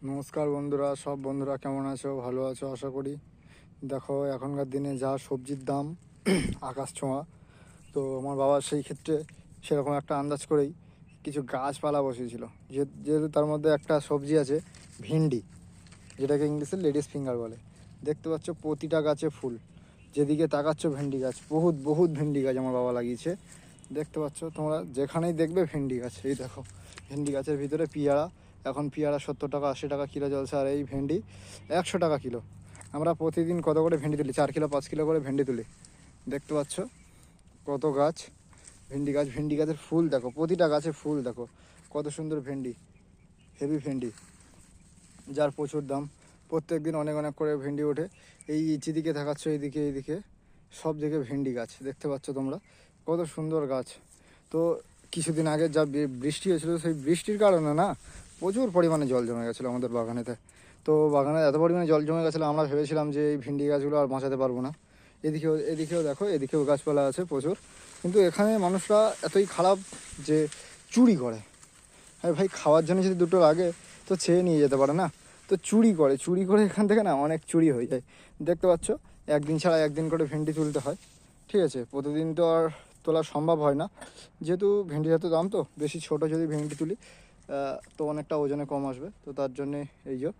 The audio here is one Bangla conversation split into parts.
নমস্কার বন্ধুরা, সব বন্ধুরা কেমন আছো? ভালো আছো আশা করি। দেখো এখনকার দিনে যা সবজির দাম আকাশ ছোঁয়া। তো আমার বাবা সেই ক্ষেত্রে সেরকম একটা আন্দাজ করেই কিছু গাছপালা বসিয়েছিল। যেহেতু তার মধ্যে একটা সবজি আছে ভিন্ডি, যেটাকে ইংলিশে লেডিস ফিঙ্গার বলে। দেখতে পাচ্ছ প্রতিটা গাছে ফুল, যেদিকে তাকাচ্ছ ভেন্ডি গাছ, বহুত বহুত ভেন্ডি গাছ আমার বাবা লাগিয়েছে। দেখতে পাচ্ছ তোমরা, যেখানেই দেখবে ভেন্ডি গাছ। এই দেখো ভেন্ডি গাছের ভিতরে পেয়ারা, এখন পেয়ারা 70 টাকা 80 টাকা কিলো চলছে, আর এই ভেন্ডি 100 টাকা কিলো। আমরা প্রতিদিন কত করে ভেন্ডি তুলি? 4 কিলো 5 কিলো করে ভেন্ডি তুলি। দেখতে পাচ্ছ কত গাছ ভেন্ডি গাছ। ভেন্ডি গাছের ফুল দেখো, প্রতিটা গাছে ফুল দেখো, কত সুন্দর ভেন্ডি, হেভি ভেন্ডি, যার প্রচুর দাম। প্রত্যেক দিন অনেক অনেক করে ভেন্ডি ওঠে। এই যেদিকে দেখাচ্ছ এইদিকে সব দিকে ভেন্ডি গাছ দেখতে পাচ্ছ তোমরা, কত সুন্দর গাছ। তো কিছুদিন আগে যা বৃষ্টি হয়েছিল, সেই বৃষ্টির কারণে না প্রচুর পরিমাণে জল জমে গেছিলো আমাদের বাগানেতে। তো বাগানে এত পরিমাণে জল জমে গেছিলো, আমরা ভেবেছিলাম যে এই ভেন্ডি গাছগুলো আর বাঁচাতে পারবো না। এদিকেও দেখো, এদিকেও গাছপালা আছে প্রচুর। কিন্তু এখানে মানুষরা এতই খারাপ যে চুরি করে। হ্যাঁ ভাই, খাওয়ার জন্য যদি দুটো লাগে তো চেয়ে নিয়ে যেতে পারে না, তো চুরি করে এখান থেকে না অনেক চুরি হয়ে যায়। দেখতে পাচ্ছ একদিন ছাড়া একদিন করে ভেন্ডি তুলতে হয়। ঠিক আছে, প্রতিদিন তো আর তোলা সম্ভব হয় না, যেহেতু ভেন্ডির এত দাম। তো বেশি ছোট যদি ভেন্ডি তুলি তো অনেকটা ওজনে কম আসবে। তো তার জন্যে এই যে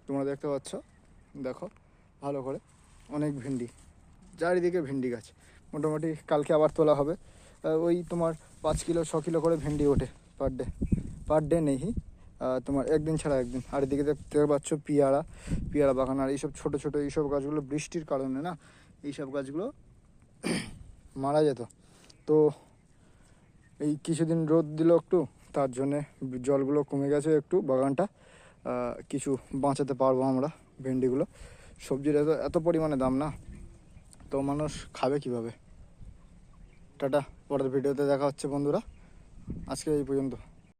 তোমরা দেখতে পাচ্ছ, দেখো ভালো করে অনেক ভেন্ডি, চারিদিকে ভেন্ডি গাছ। মোটামুটি কালকে আবার তোলা হবে। ওই তোমার 5 কিলো 6 কিলো করে ভেন্ডি ওঠে পার ডে নেই, তোমার একদিন ছাড়া একদিন। আর এদিকে দেখতে পাচ্ছ পেয়ারা বাগান। আর এইসব ছোটো ছোটো এইসব গাছগুলো বৃষ্টির কারণে না, এইসব গাছগুলো মারা যেত। তো এই কিছুদিন রোদ দিল একটু, তার জন্যে জলগুলো কমে গেছে একটু, বাগানটা কিছু বাঁচাতে পারবো আমরা ভেন্ডিগুলো। সবজির এত এত পরিমাণে দাম না, তো মানুষ খাবে কিভাবে? টাটা, পরের ভিডিওতে দেখা হচ্ছে বন্ধুরা, আজকে এই পর্যন্ত।